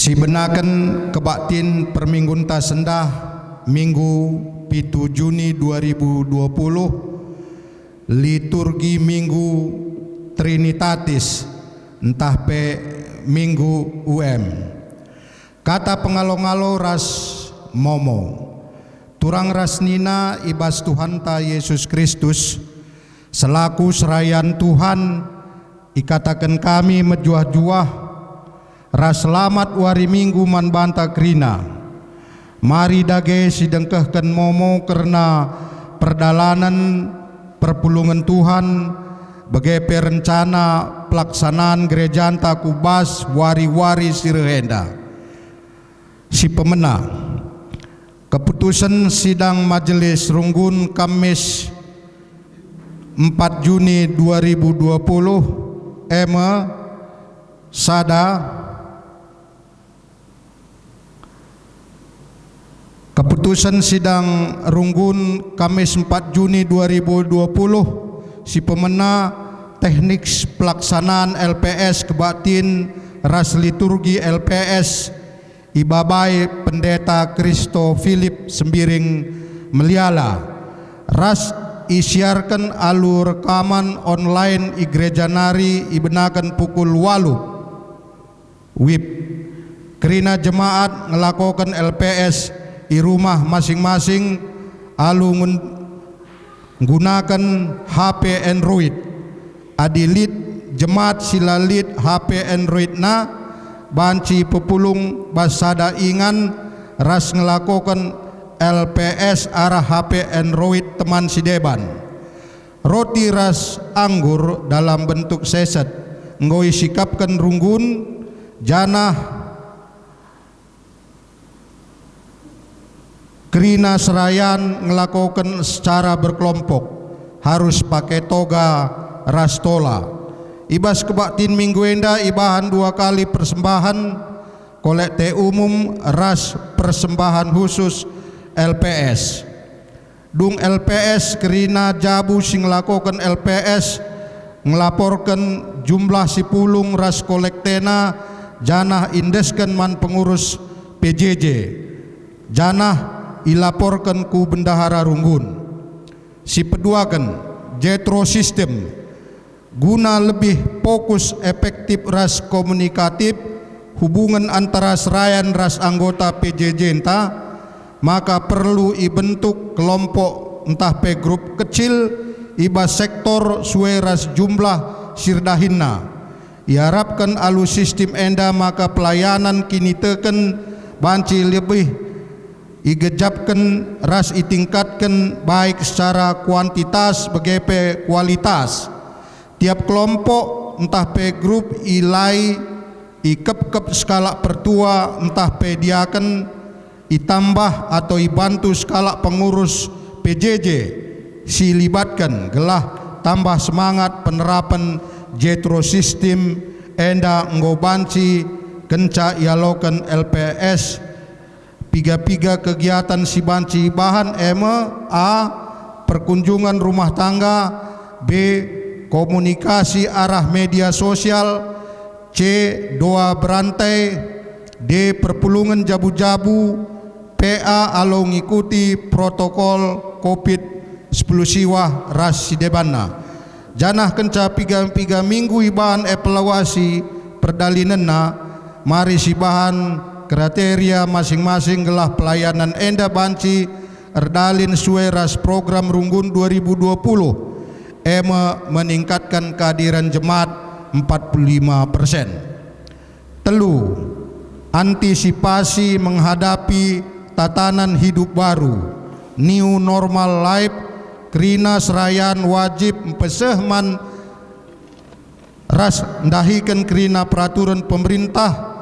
Sibenaken kebaktin perminggun ta sendah Minggu 7 Juni 2020 liturgi Minggu Trinitatis entah pe Minggu kata pengalo-ngalo ras momo turang rasnina ibas Tuhan ta Yesus Kristus selaku serayan Tuhan ikatakan kami mejuah-juah ras selamat wari Minggu man banta krina mari dage sidengkehken momo karena perdalanan perpulungan Tuhan bagai perencana pelaksanaan gereja anta kubas wari-wari sirehenda si pemena keputusan sidang majelis runggun Kamis 4 Juni 2020 sada keputusan sidang runggun Kamis 4 Juni 2020 si pemena teknik pelaksanaan LPS kebaktin ras liturgi LPS Ibabai Pendeta Kristo Philip Sembiring Meliala ras isiarkan alur rekaman online Igreja Nari ibenakan pukul 8 WIB kerina jemaat ngelakukan LPS di rumah masing-masing alu menggunakan HP Android adilit jemaat silalit HP Android na banci pepulung basada ingan ras ngelakukan LPS arah HP Android teman sideban roti ras anggur dalam bentuk seset ngoi sikapkan runggun janah kerina serayan ngelakukan secara berkelompok harus pakai toga rastola ibas kebaktin minggu enda ibahan 2 kali persembahan kolekte umum ras persembahan khusus LPS dung LPS kerina jabu sing ngelakukan LPS ngelaporkan jumlah si pulung ras kolektena janah indesken man pengurus PJJ janah ilaporkan ku bendahara runggun si peduakan jetro sistem guna lebih fokus efektif ras komunikatif hubungan antara serayan ras anggota PJJ entah maka perlu dibentuk kelompok entah pe grup kecil iba sektor suwe ras jumlah sirdahinna diharapkan alu sistem enda maka pelayanan kini teken banci lebih igejapkan ras itingkatkan baik secara kuantitas bagai kualitas tiap kelompok entah pe grup ilai ikep-kep skala pertua entah pe diakan itambah atau ibantu skala pengurus PJJ silibatkan gelah tambah semangat penerapan jetro sistem enda ngobanci kenca ialokan LPS piga-piga kegiatan si banci bahan A perkunjungan rumah tangga B komunikasi arah media sosial C doa berantai D perpulungan jabu-jabu PA alo ngikuti protokol COVID-10 siwah ras sidebana janah kenca piga-piga minggu ibahan evaluasi perdalinenna mari si bahan kriteria masing-masing gelah pelayanan enda banci erdalin sueras program runggun 2020 meningkatkan kehadiran jemaat 45%. Telu antisipasi menghadapi tatanan hidup baru new normal life kerina serayan wajib pesehman ras ndahikan kerina peraturan pemerintah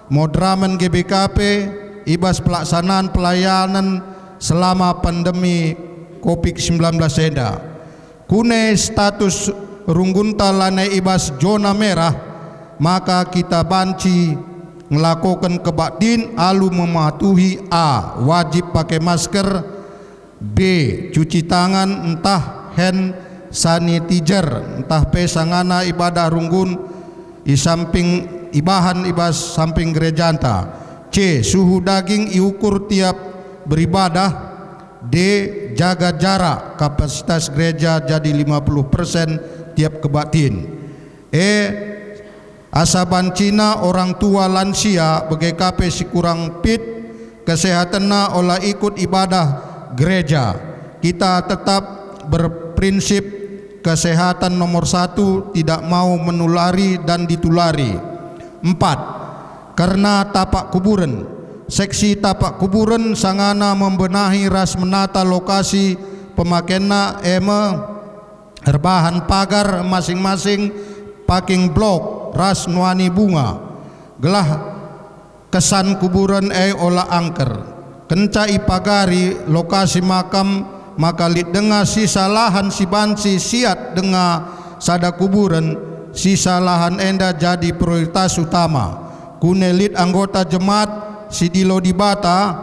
modramen GBKP ibas pelaksanaan pelayanan selama pandemi COVID-19 enda kune status runggunta lane ibas zona merah maka kita banci ngelakukan kebaktin alu mematuhi A wajib pakai masker B cuci tangan entah hand sanitizer entah pesangana ibadah runggun di samping ibahan ibas samping gerejanta. C. Suhu daging iukur tiap beribadah. D. Jaga jarak, kapasitas gereja jadi 50% tiap kebaktiin. E. Asaban Cina orang tua lansia BGKP si kurang fit kesehatanna olah ikut ibadah gereja. Kita tetap berprinsip kesehatan nomor 1, tidak mau menulari dan ditulari. 4. Karena tapak kuburan, seksi tapak kuburan sangana membenahi ras menata lokasi pemakaianna herbahan pagar masing-masing parking blok ras nuani bunga gelah kesan kuburan olah angker kenca ipagari lokasi makam maka lid denga sisa lahan si bansi siat denga sada kuburan sisa lahan enda jadi prioritas utama kunelit anggota jemaat Sidilo di Bata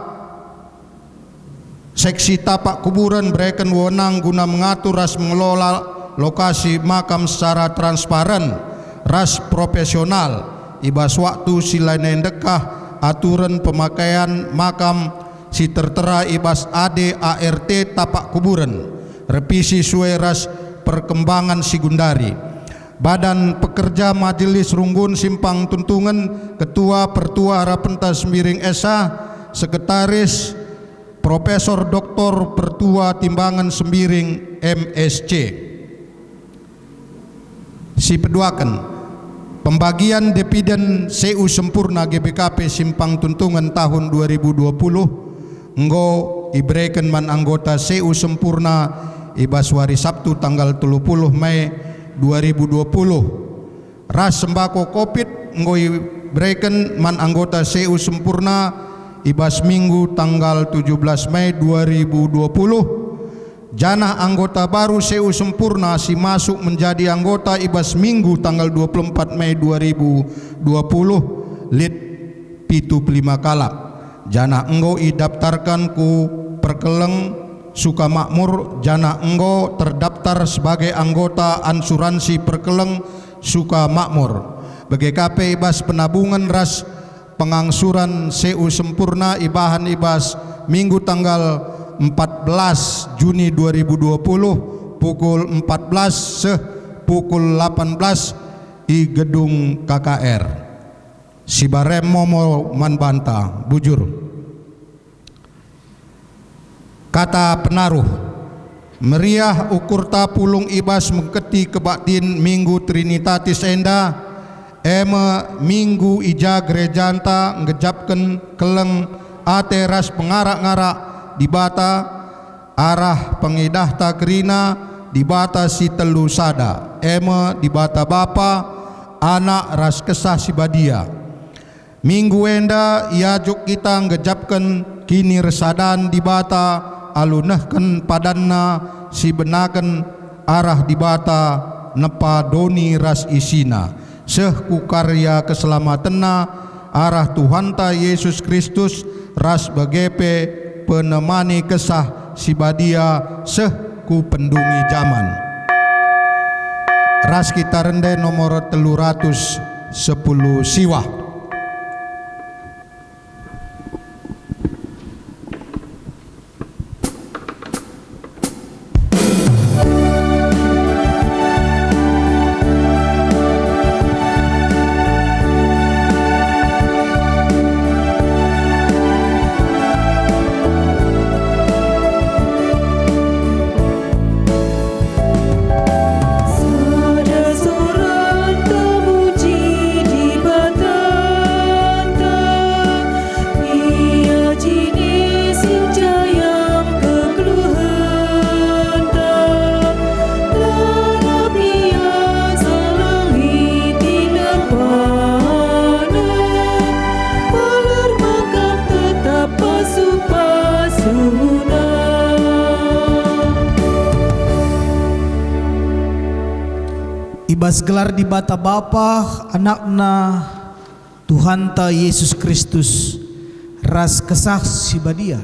seksi tapak kuburan berikan wewenang guna mengatur ras mengelola lokasi makam secara transparan ras profesional ibas waktu silain dekah aturan pemakaian makam si tertera ibas AD ART tapak kuburan revisi suai ras perkembangan sigundari. Badan Pekerja Majelis Runggun Simpang Tuntungan, Ketua Pertua Harapentas Miring Esa, Sekretaris Profesor Dr. Pertua Timbangan Sembiring MSC. Si peduakan pembagian dividen CU sempurna GBKP Simpang Tuntungan tahun 2020 enggo ibrekan man anggota CU sempurna ibas hari Sabtu tanggal 30 Mei 2020. Ras sembako Covid ngoi breken man anggota CU sempurna ibas Minggu tanggal 17 Mei 2020. Janah anggota baru CU sempurna si masuk menjadi anggota ibas Minggu tanggal 24 Mei 2020 lit pitu 5 kalap. Janah enggo idaftarkan ku perkeleng Sukamakmur jana enggo terdaftar sebagai anggota ansuransi perkeleng Sukamakmur. BGKP ibas penabungan ras pengangsuran CU sempurna ibahan ibas Minggu tanggal 14 Juni 2020 pukul 14 pukul 18 di gedung KKR. Sibarem Momo Manbanta bujur. Kata penaruh meriah ukur tapulung ibas mengketi kebaktin Minggu Trinitatis enda Minggu ija gerejanta ngejapken keleng ateras pengarak-ngarak di Bata arah pengidah takrina di Bata si telu sada di Bata bapa anak ras kesah si badia. Minggu enda iajuk kita ngejapken kini resadan di Bata alunahkan padanna si benakan arah di Bata nepa doni ras isina sehku karya keselamatanna arah Tuhanta Yesus Kristus ras bagepe penemani kesah si badia sehku pendungi zaman. Ras kita rende nomor 310 siwah. Ibas gelar di Bata Bapa anakna Tuhanta Yesus Kristus ras kesah si badia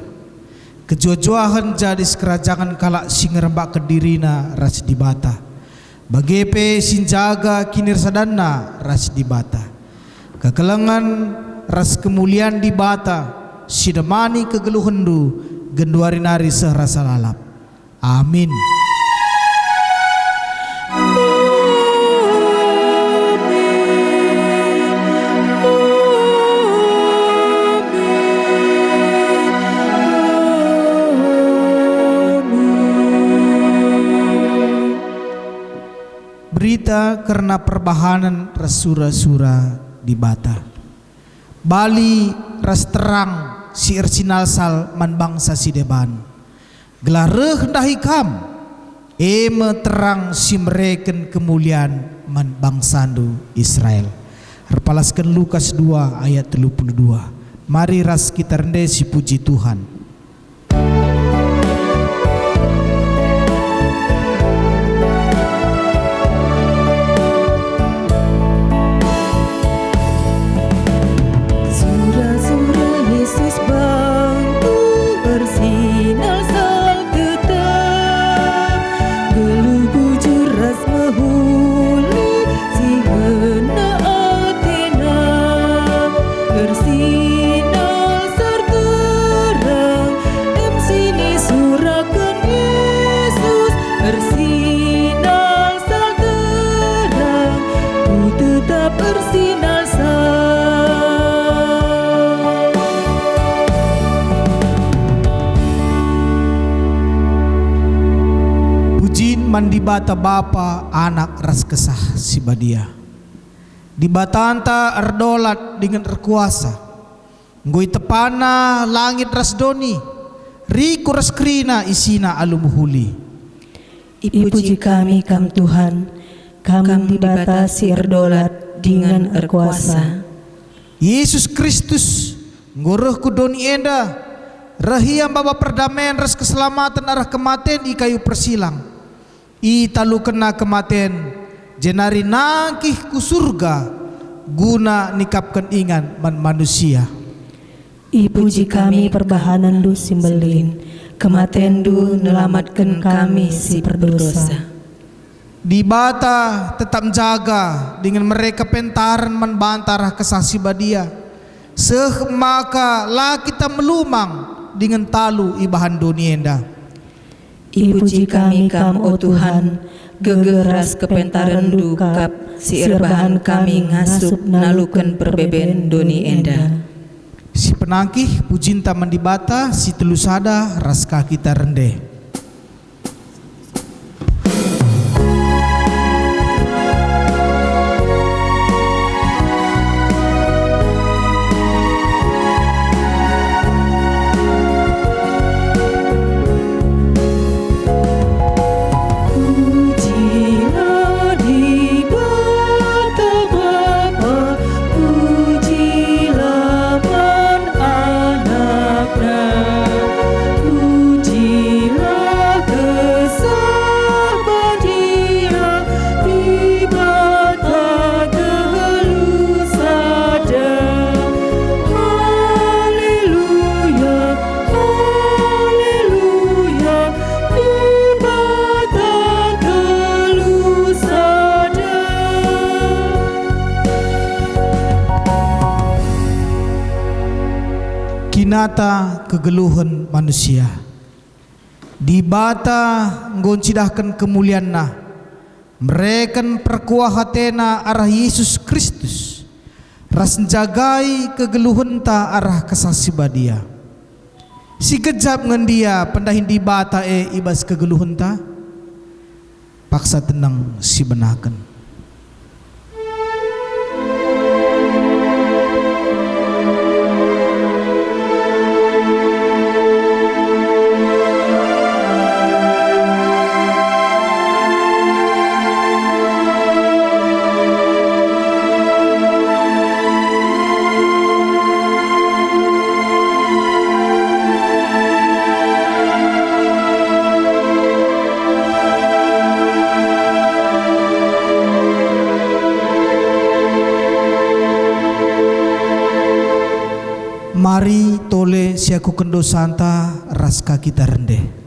kejojoahan jadi kerajaan kalak singerbak kedirina ras di Bata bagepe sinjaga kinir sadana ras di Bata kekelengan ras kemuliaan di bata sidemani kegeluhendu genduari nari serasa lalap. Amin. Berita karena perbahanan rasura-sura di bata. Bali ras terang si ersinal sal man bangsa si deban. Gelareh hendahi kam. Eme terang si mereken kemuliaan man bangsandu Israel. Repalaskan Lukas 2 ayat 32. Mari ras kita rendah si puji Tuhan. Mandi bata bapa anak ras kesah si badia. Di batanta erdolat dengan erkuasa. Ngui tepana langit ras doni. Riku ras krina isina alumuhuli. Ipuji kami kam Tuhan. Kam di bata si erdolat dengan erkuasa. Yesus Kristus nguruhku doni enda. Rahiam bapa perdamaian ras keselamatan arah kematian di kayu persilang. I talu kena kematian jenari nangkih ku surga guna nikapkan ingan man manusia. Ipuji kami perbahanan du simbelin kematian du nelamatkan kami si berdosa. Di bata tetap jaga dengan mereka pentaran man bantarah kesasi badia. Seh maka lah kita melumang dengan talu ibahan donienda. Ipuji kami kam o Tuhan, gegeras kepentaran dukap, si erbahan kami ngasup nalukan perbeben doni enda. Si penangkih pujinta mandibata, si telusada raska kita rendeh. Kinata kegeluhan manusia di bata ngoncidahkan kemuliaan nah mereken perkuah hatena arah Yesus Kristus ras jagai kegeluhan ta arah kesasi badia si kejap ngendia pendahin di bata ibas kegeluhan ta paksa tenang si benakan. Mari tole siaku kendo santa raska kita rendeh.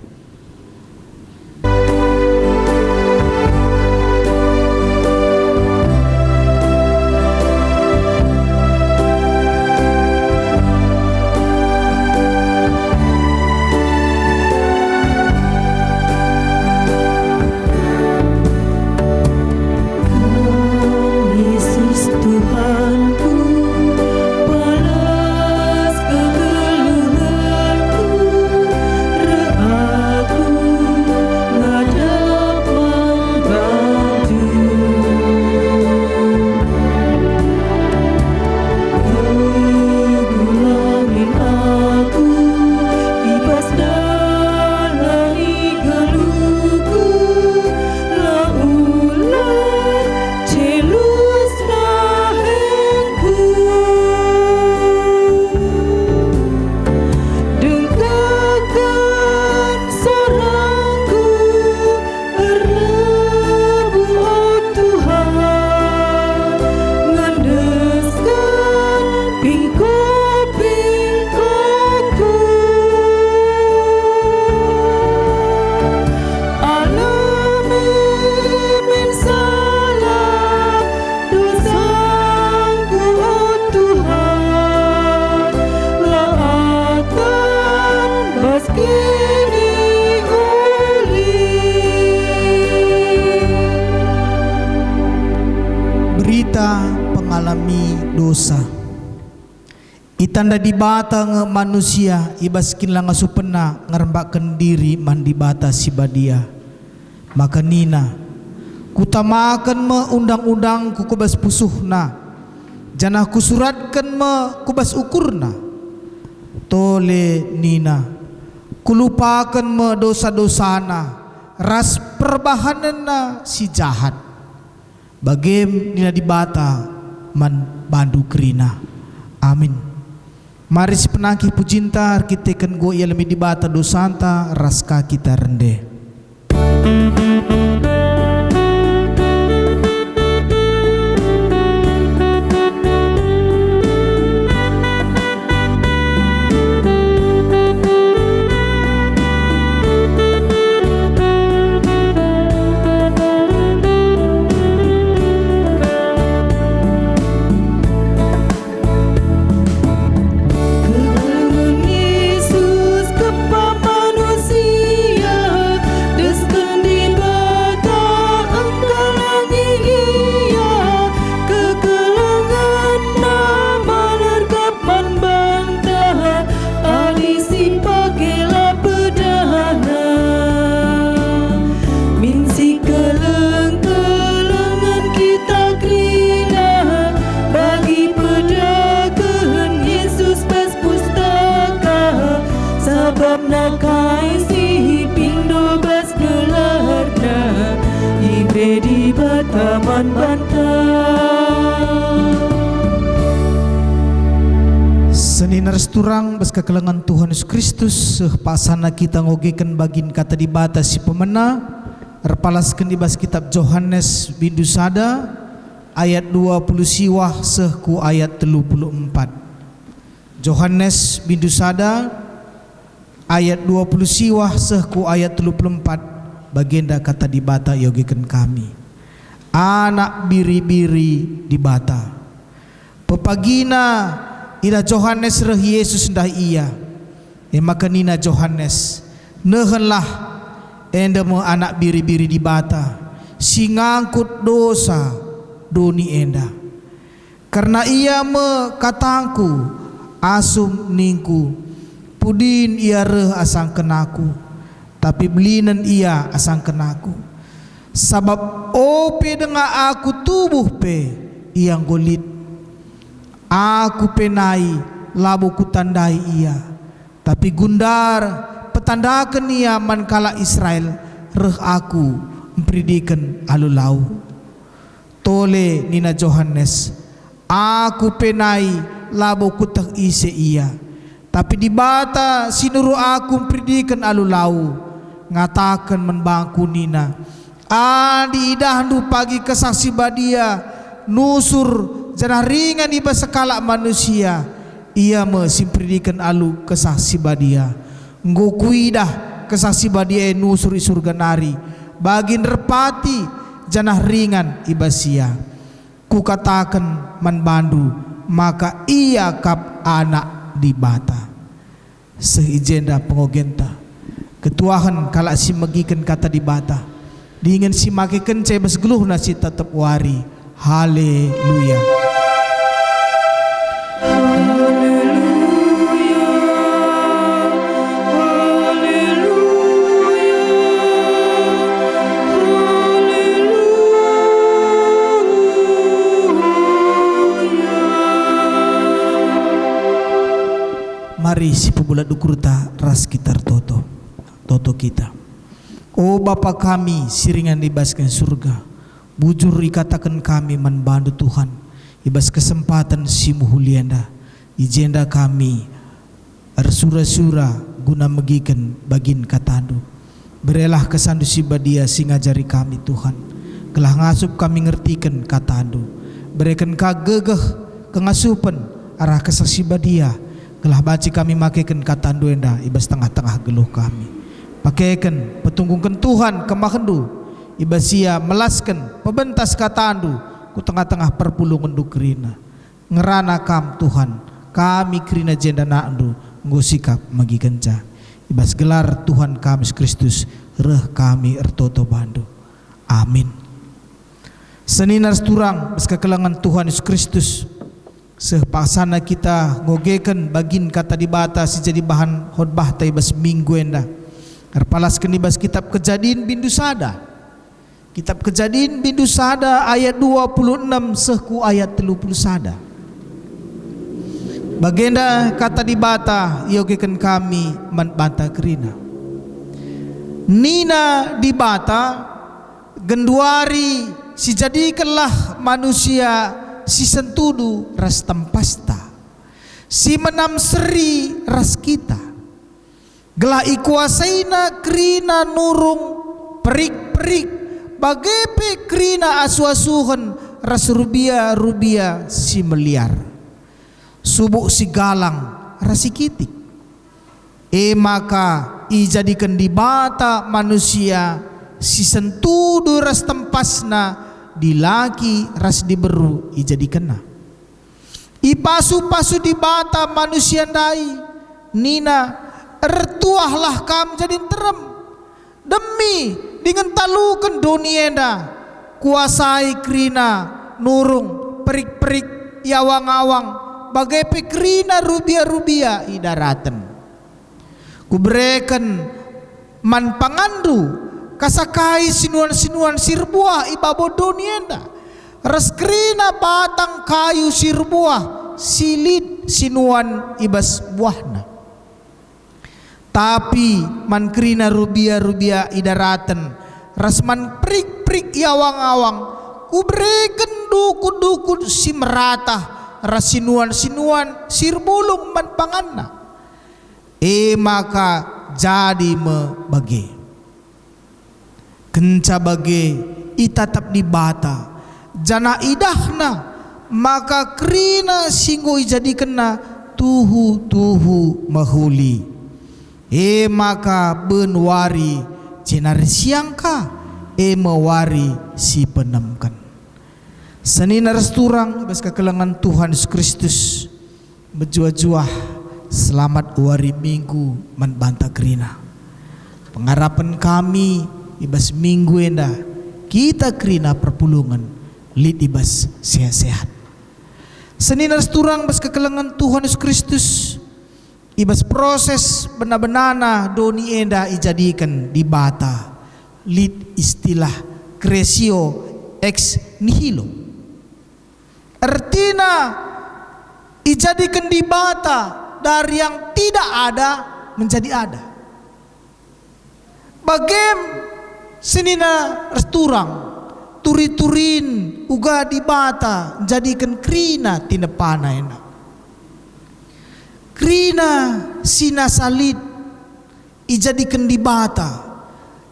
kita pengalami dosa. Itanda di bata nge manusia ibaskin lang asupena ngerembakan diri mandi bata si badia. Maka nina kutamakan me undang-undang kukubas pusuhna, janah kusuratkan me kubas ukurna. Tole nina kulupakan me dosa-dosana, ras perbahanana si jahat. Bagem nina di bata man bandu kerina. Amin. Mari si penangki pujinta kita kan go ia lebih di bata dosanta raska kita rende. Senin resturang bes kekelengan Tuhan Yesus Kristus pasana kita ngogekan bagin kata di bata si pemena repalaskan di bas kitab Yohanes bindu sada ayat 20 siwah sehku ayat 34. Yohanes bindu sada ayat 20 siwah sehku ayat 34 bagenda kata di bata yogekan kami. Anak biri-biri di bata pepagina ida Yohanes reh Yesus dah iya. Maka nina Yohanes nehenlah enda mo anak biri-biri di bata si ngangkut dosa doni enda. Karena ia me katangku asum ningku pudin ia reh asang kenaku tapi belinan ia asang kenaku. Sabab ope dengan aku tubuh pe yang golit. Aku penai labu kutandai ia, tapi gundar petandakan ia mankala Israel reh aku mempridikan alulau. Tole nina Yohanes aku penai labu kutak ise ia, tapi di bata sinuru aku mempridikan alulau. Ngatakan menbangku nina adi idahdu pagi kesaksi badia nusur janah ringan iba sekala manusia ia me simpridikan alu kesaksi badia ngkuidah kesaksi badia nusur surga nari bagin repati janah ringan iba sia ku katakan man bandu maka ia kap anak di bata sehijenda pengogenta ketuahan kala si megikan kata di bata diingin si makikan cebas geluh nasi tetap wari. Haleluya. Mari si pebulat dukurta ras kita toto kita. Oh Bapa kami siringan dibaskan surga. Bujur ikatakan kami manbandu Tuhan ibas kesempatan si muhulianda ijenda kami arsura-sura guna megikan bagin katandu berelah kesandu si badia singajari kami Tuhan kelah ngasup kami ngertikan katandu berikan kagegeh kengasupan arah kesaksi badia kelah baci kami makekan katandu enda ibas tengah-tengah geluh kami pakaikan petunggungkan Tuhan kemakendu ibasia melaskan pebentas katandu ku tengah-tengah perpulungan du kerina ngerana kam Tuhan kami kerina jenda nakdu ngusikap magi kenca ibas gelar Tuhan kami Kristus reh kami ertoto bandu amin. Seninar turang kekelangan Tuhan Yesus Kristus sepaksana kita ngogekan bagin kata dibata si jadi bahan khotbah tai bas minggu enda arpalaskeun dibas kitab Kejadian bindu sada. Kitab Kejadian bindu sada ayat 26 sehku ayat 31. Bagenda kata dibata yogekan kami banta kerina. Nina dibata genduari si jadikanlah manusia si sentudu ras tempasta, si menam seri ras kita, gelah ikuasaina kerina nurung perik-perik, bagepe kerina asu-asuhan ras rubia si meliar, subuk si galang ras si kitik. Maka ijadikan dibata manusia si sentudu ras tempasna dilaki ras diberu ijadikena. Ipasu-pasu dibata manusia dai nina ertuahlah kam jadi terem demi dengan talukan donienda kuasai krina nurung perik-perik yawang-awang bagai pekrina rubia idaraten kubrekan man pangandu kasakai sinuan sirbuah ibabodonienda reskrina batang kayu sirbuah silit sinuan ibas buahna tapi man krina rubia idaraten rasman prik yawang-awang kubreken dukun si meratah rasinuan sirbulung man panganna maka jadi mebage kenca bage itatap dibata jana idahna maka krina singgo jadi kena tuhu mahuli maka benwari cenar siangka mewari si penemkan seninar turang bas kekelangan Tuhan Yesus Kristus berjuah-juah selamat hari Minggu membanta krina pengharapan kami ibas minggu enda kita krina perpulungan lid ibas sehat-sehat seninar turang bas kekelangan Tuhan Yesus Kristus ibas proses benar-benana doni enda ijadikan dibata lid istilah cresio ex nihilo artinya ijadikan dibata dari yang tidak ada menjadi ada. Bagem senina resturang turi-turin uga dibata jadikan krina tinepana enak. Krina sina salit ijadikan dibata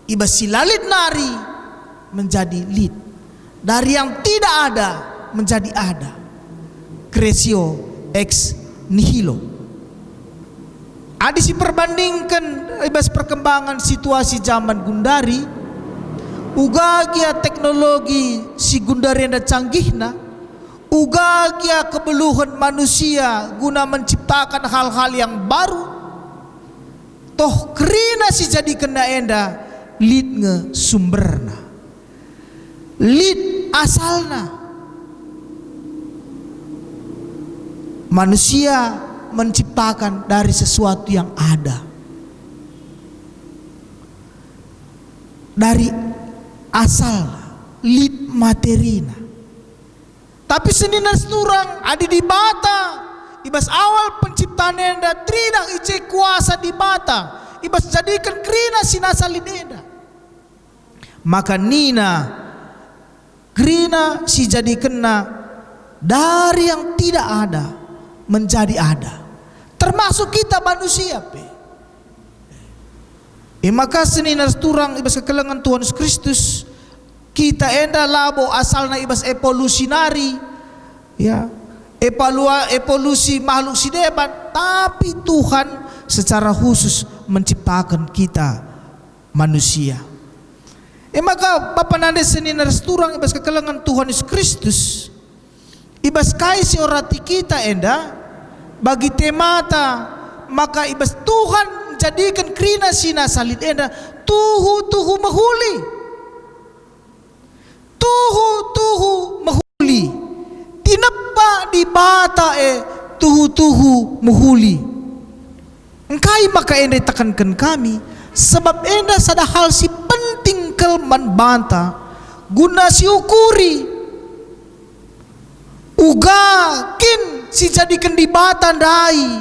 iba silalit nari menjadi lid dari yang tidak ada menjadi ada. Cresio ex nihilo. Adisi perbandingkan ibas perkembangan situasi zaman gundari ugagia teknologi si gundari yang canggihna ugagia kebeluhan manusia guna menciptakan hal-hal yang baru toh krina si jadi kena enda lid nge sumberna lid asalna manusia menciptakan dari sesuatu yang ada dari asal lid materina tapi senina turang adi dibata ibas awal penciptaan enda trinang ice kuasa dibata ibas jadikan krina sinasa lid enda maka nina krina si jadi kena dari yang tidak ada menjadi ada termasuk kita manusia maka seninar turang ibas kekelangan Tuhan Yesus Kristus kita enda labo asalna ibas evolusionari ya evolusi makhluk sideban tapi Tuhan secara khusus menciptakan kita manusia maka Bapak nande seninar turang ibas kekelangan Tuhan Yesus Kristus ibas kaisi orati kita enda bagi temata maka ibas Tuhan jadikan krina sina salid enda tuhu mahuli tuhu di bata tuhu-tuhu muhuli. Engkai maka enda tekankan kami, sebab enda sada hal si penting kelman banta guna si ukuri uga kin si jadikan di bata dai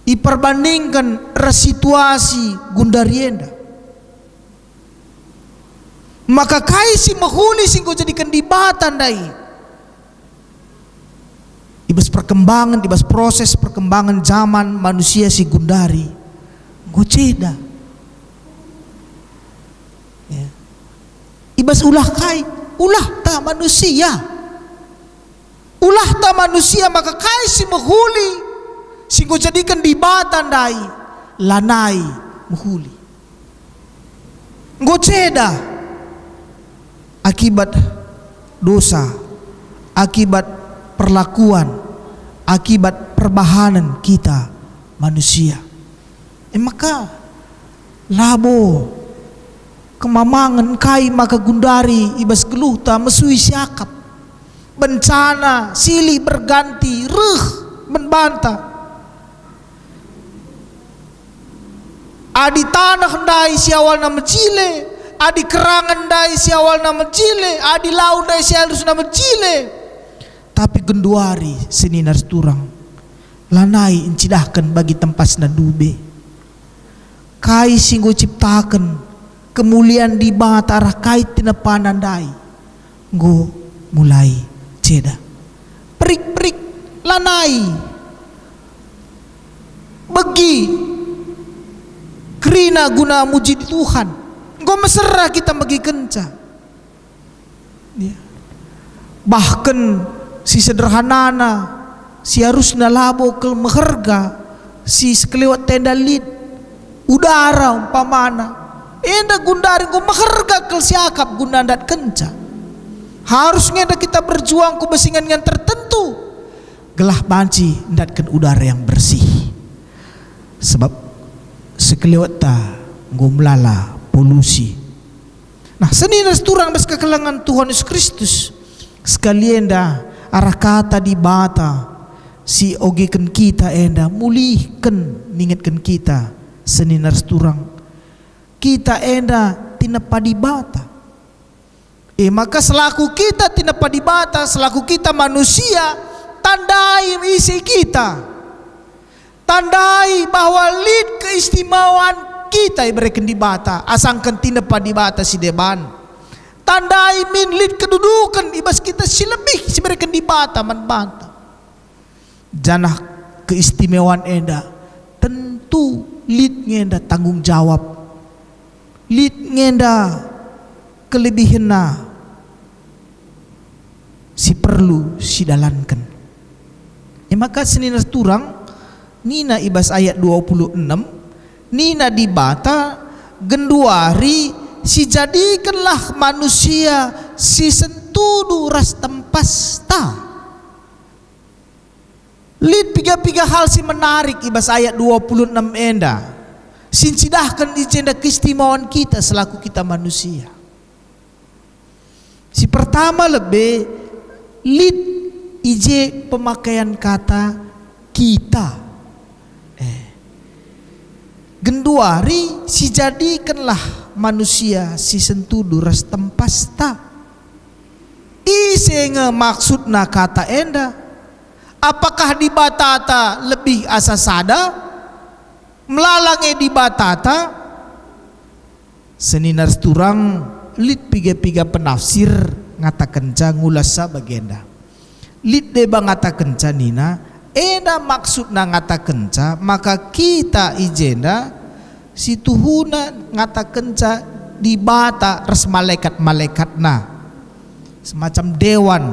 diperbandingkan situasi gundari enda. Maka kai si mahuli singko jadikan di bata dai ibas perkembangan, ibas proses perkembangan zaman manusia si gundari goceda ya. Ibas ulah kai, ulah ta manusia, maka kai si mahuli singgo jadikan di batan dai lanai mahuli goceda akibat dosa, akibat perlakuan, akibat perbahanan kita manusia. Maka labo kemamangan kai maka gundari ibas geluhta mesui siakap bencana silih berganti membantah adi tanah ndai si awal nama jile, adi kerangan ndai si awal nama jile, adi laut ndai si halus nama jile. Tapi genduari seninar turang lanai incidahkan bagi tempas na dube kai singgo ciptakan kemuliaan di bata arah kait tina panandai go mulai ceda perik-perik lanai bagi kerina guna muji Tuhan go mesra kita bagi kenca ya. Bahkan si sederhanana si harusna labo ke meherga si sekelewat tenda lid udara umpamana enda gundari go meherga ke siakap guna ndat kenca harusnya kita berjuang ku besingan yang tertentu gelah banci ndatkan udara yang bersih sebab sekelewat ta go melala polusi. Nah seni turang bas kekelangan Tuhan Yesus Kristus sekalian dah arah kata di bata si ogekan kita enda mulihkan ningatkan kita seninar turang kita enda tinapa di bata maka selaku kita tinapa di bata selaku kita manusia tandai isi kita tandai bahwa lid keistimewaan kita berikan di bata asangkan tinapa di bata si deban tandai min lid kedudukan ibas kita si lebih si berikan di bata man banta janah keistimewaan enda tentu lid ngenda tanggung jawab lid ngenda kelebihan si perlu si dalankan maka seninar turang nina ibas ayat 26 nina di bata genduari si jadikanlah manusia si sentudu ras tempas ta lid piga-piga hal si menarik ibas ayat 26 enda sincidahkan ijenda keistimewaan kita selaku kita manusia si pertama lebih lid ije pemakaian kata kita genduari si jadikanlah manusia si sentudu ras tempas ta ise maksudna kata enda apakah di batata lebih asa sada melalangnya di batata seninar turang lid piga-piga penafsir ngatakan ngulas sa bagenda lid deba ngatakan nina eda maksudna ngatakan maka kita ijenda si tuhuna ngatakan di bata res malaikat-malaikatna semacam dewan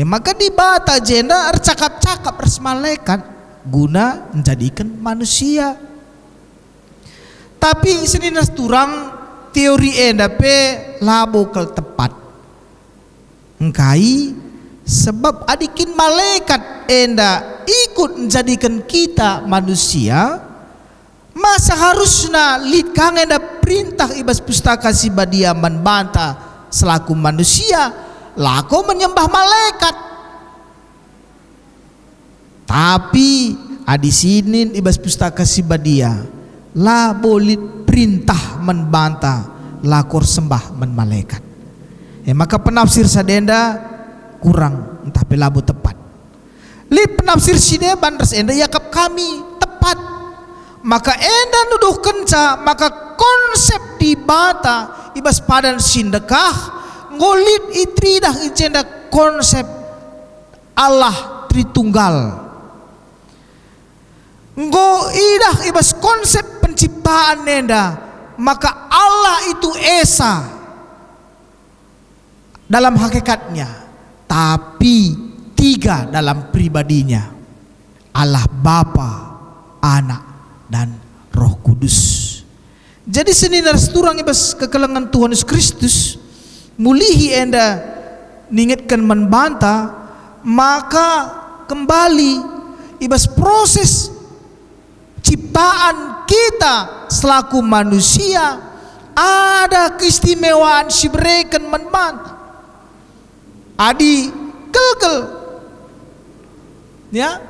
maka di bata jenda cakap-cakap res malaikat guna menjadikan manusia tapi seninas turang teori enda pe labo kel tepat engkai sebab adikin malaikat enda ikut menjadikan kita manusia masa harusnya lid kang enda perintah ibas pustaka si badia membantah selaku manusia lako menyembah malaikat. Tapi di sini ibas pustaka si Badia la boleh perintah membantah lakor sembah men malaikat. Maka penafsir sadenda kurang entah pelabu tepat. Li penafsir sideban res enda yakap kami tepat. Maka enda nuduh kenca, maka konsep di bata ibas padan sindekah ngolit itridah ijenda konsep Allah Tritunggal. Ngo idah ibas konsep penciptaan nenda, maka Allah itu esa dalam hakikatnya, tapi tiga dalam pribadinya, Allah Bapa, Anak, dan Roh Kudus. Jadi seninar seturang ibas kekelengan Tuhan Yesus Kristus mulihi enda ningetkan membantah, maka kembali ibas proses ciptaan kita selaku manusia ada keistimewaan si berikan membantah. Adi kelkel ya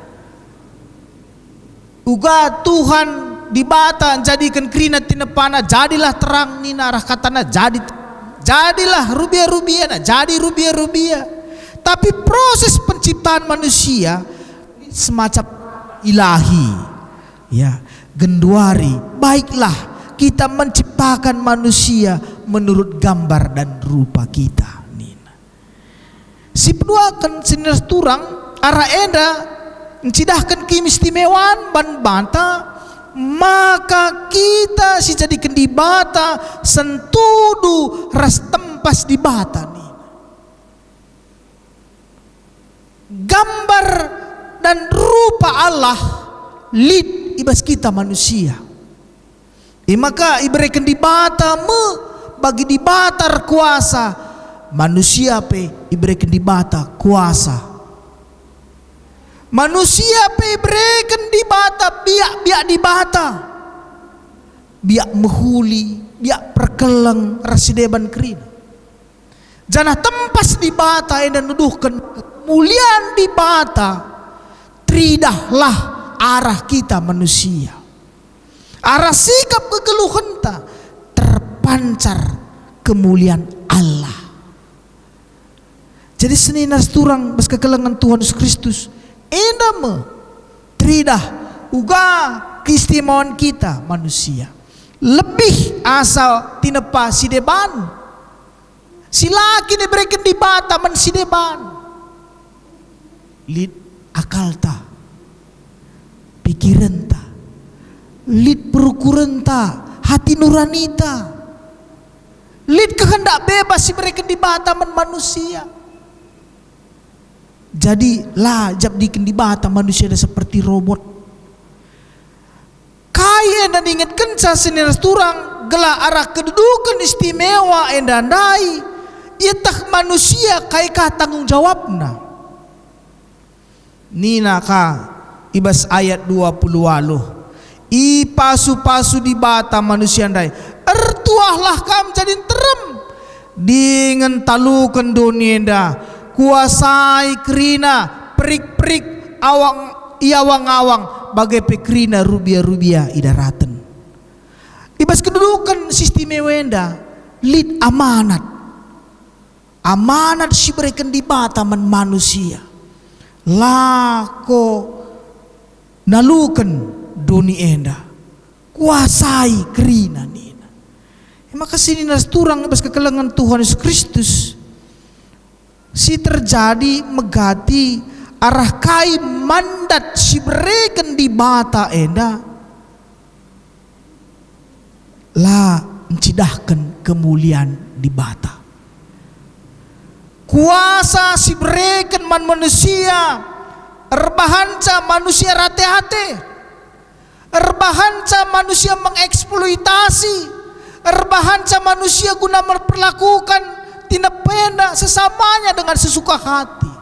uga Tuhan dibata jadikan kerina tinepana jadilah terang nina arah katana jadilah rubia-rubia jadi rubia-rubia. Tapi proses penciptaan manusia semacam ilahi. Ya, genduari, baiklah kita menciptakan manusia menurut gambar dan rupa kita. Si kedua kan sinar turang arah enda mencidahkan keistimewaan ban banta, maka kita si jadikan di bata sentudu ras tempas di bata nih. Gambar dan rupa Allah lid ibas kita manusia. Maka iberikan di bata bagi di batar kuasa manusia pe iberikan di bata kuasa. Manusia pe iberikan di bata biak di bata. Biak mehuli, biak perkeleng rasideban krin. Janah tempas di bata dan nuduhkan kemuliaan di bata. Tridahlah arah kita manusia, arah sikap kegeluhan terpancar kemuliaan Allah. Jadi seninar turang bas kekelengan Tuhan Yesus Kristus endame tridah uga keistimewaan kita manusia lebih asal tinepa sideban silaki diberikan di bata men sideban lid akalta pikiran ta, lid perukuran ta, hati nuranita, lid kehendak bebas si mereka di bata manusia. Jadi lah jab diken di bata manusia ada seperti robot. Kaya dan ingat kenca seniras turang gelah arah kedudukan istimewa endandai, ietah manusia kaya tanggung jawabna. Nina ka ibas ayat 20 waluh i pasu-pasu di bata manusia andai ertuahlah kam jadi terem dengan talukan dunia kuasai kerina perik-perik awang bagai pekrina rubia-rubia idaraten ibas kedudukan sistem wenda lid amanat si berikan di bata manusia lako nalukan dunia enda kuasai kerina nina. Maka sini nas turang bas kekelengan Tuhan Yesus Kristus si terjadi megati arah kai mandat si berikan di bata enda la mencidahkan kemuliaan di bata kuasa si berikan manusia erbahanca manusia rate-hate, erbahanca manusia mengeksploitasi, erbahanca manusia guna memperlakukan tindak pidana sesamanya dengan sesuka hati,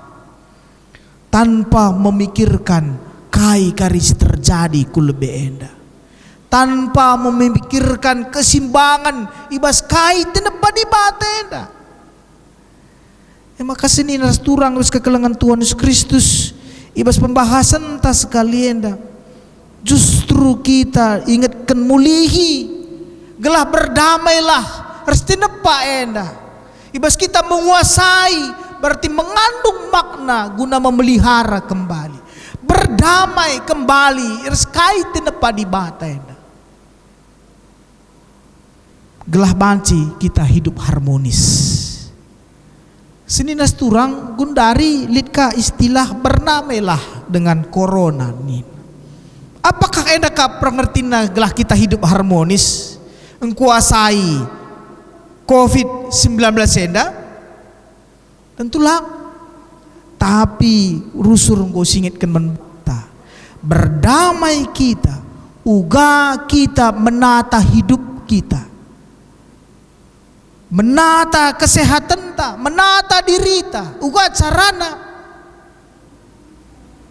tanpa memikirkan kai karis terjadi ku lebih enda, tanpa memikirkan kesimbangan ibas kai tindak di bata enda. Maka sini nas turang ibas kekelengan Tuhan Yesus Kristus, ibas pembahasan tak sekalian dah. Justru kita ingatkan mulihi, gelah berdamailah, harus tinepa enda. Ibas kita menguasai, berarti mengandung makna guna memelihara kembali, berdamai kembali, harus kait tinepa di bata enda. Gelah banci kita hidup harmonis. Sini nas turang gundari litka istilah bernamailah dengan corona nih. Apakah enda ka pengertina gelah kita hidup harmonis, engkuasai COVID-19 enda? Tentulah. Tapi rusur engkau singitkan menata. Berdamai kita, uga kita menata hidup kita, menata kesehatan ta, menata diri ta, uga carana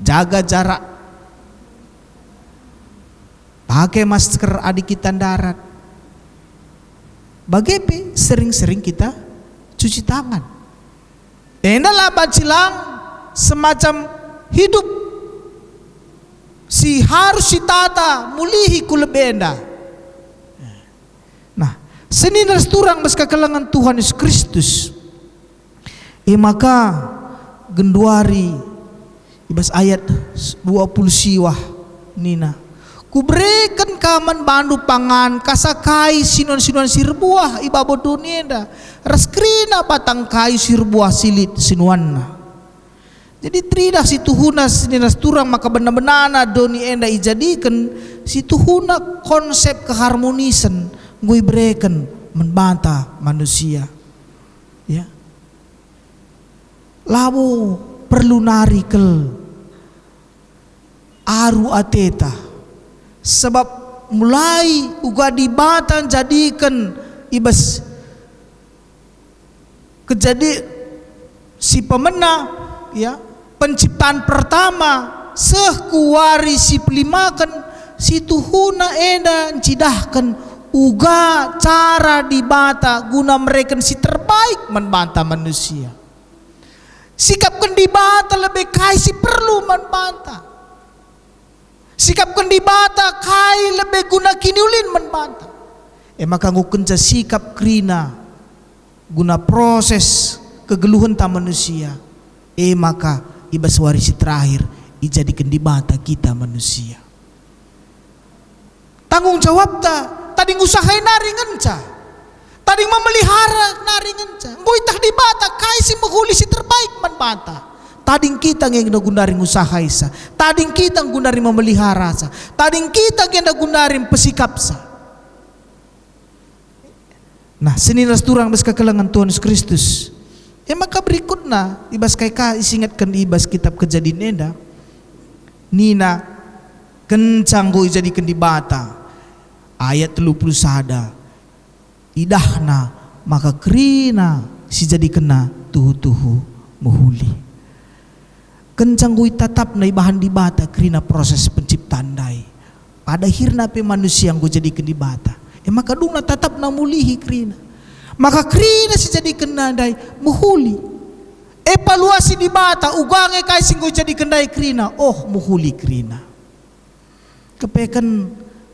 jaga jarak, pakai masker adik kita darat, bagaimana sering-sering kita cuci tangan. Endalah bacilang semacam hidup si harus ditata mulihi kulebenda. Seni turang bas kekelangan Tuhan Yesus Kristus. Maka genduari ibas ayat 20 siwah nina. Kuberikan kaman bandu pangan kasakai sinuan-sinuan sirbuah ibabo dunia raskrina batang kayu sirbuah silit sinuanna. Jadi tridah si tuhuna sininas turang maka benar-benarna doni enda ijadikan si tuhuna konsep keharmonisan gue berikan membantah manusia, ya. Lalu perlu narikel aru ateta, sebab mulai uga dibatan jadikan ibas kejadi si pemena, ya, penciptaan pertama sehkuari si pelimakan si tuhuna enda cidahkan uga cara dibata guna mereka si terbaik membantah manusia. Sikapkan dibata lebih kai si perlu membantah. Sikapkan dibata kai lebih guna kiniulin membantah. Maka ngukenca sikap krina guna proses kegeluhan ta manusia. Maka ibas warisi terakhir ijadikan dibata kita manusia. Tanggung jawab ta tadi ngusahain naringan ca, tadi memelihara naringan ca, buitah di bata kaisi menghuli si terbaik man bata. Tadi kita yang gundaring usahai sa, tadi kita gundaring memelihara sa, tadi kita yang gundaring pesikap sa. Nah, sini turang bas kekelangan Tuhan Yesus Kristus. Maka berikutnya ibas kaika isingatkan ibas kitab Kejadian enda. Nina kencang go ijadikan di bata. Ayat 30 idahna maka krina si jadi kena tuhu-tuhu muhuli. Kencang gui tatap na ibahan di bata krina proses penciptaan dai. Pada akhirna pe manusia yang gue jadi di bata. Maka duna tatap na mulihi krina. Maka krina si jadi kena dai muhuli. Evaluasi di bata ugange kai sing gue jadi kendai krina. Oh muhuli krina. Kepekan